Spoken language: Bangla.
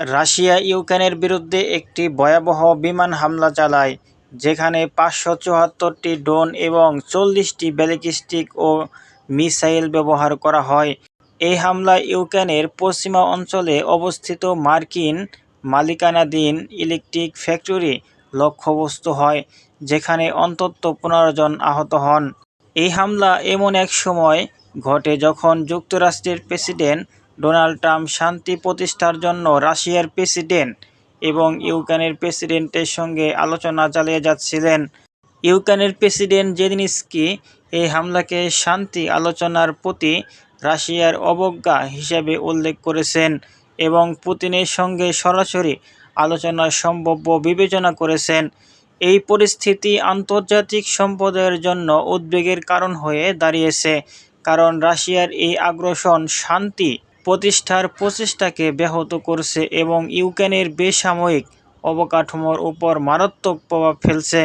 রাশিয়া ইউক্রেনের বিরুদ্ধে একটি ভয়াবহ বিমান হামলা চালায়, যেখানে ৫৭৪টি ড্রোন এবং ৪০টি ব্যালিস্টিক ও মিসাইল ব্যবহার করা হয়। এই হামলায় ইউক্রেনের পশ্চিমা অঞ্চলে অবস্থিত মার্কিন মালিকানাধীন ইলেকট্রিক ফ্যাক্টরি লক্ষ্যবস্তু হয়, যেখানে অন্তত ১৫ জন আহত হন। এই হামলা এমন এক সময় ঘটে যখন যুক্তরাষ্ট্রের প্রেসিডেন্ট ডোনাল্ড ট্রাম্প শান্তি প্রতিষ্ঠার জন্য রাশিয়ার প্রেসিডেন্ট এবং ইউক্রেনের প্রেসিডেন্টের সঙ্গে আলোচনা চালিয়ে যাচ্ছিলেন। ইউক্রেনের প্রেসিডেন্ট জেলেনস্কি এই হামলাকে শান্তি আলোচনার প্রতি রাশিয়ার অবজ্ঞা হিসেবে উল্লেখ করেছেন এবং পুতিনের সঙ্গে সরাসরি আলোচনার সম্ভাব্য বিবেচনা করেছেন। এই পরিস্থিতি আন্তর্জাতিক সম্প্রদায়ের জন্য উদ্বেগের কারণ হয়ে দাঁড়িয়েছে, কারণ রাশিয়ার এই আগ্রাসন শান্তি প্রতিষ্ঠার প্রচেষ্টাকে ব্যাহত করছে এবং ইউক্রেনের বেসামরিক অবকাঠামোর উপর মারাত্মক প্রভাব ফেলছে।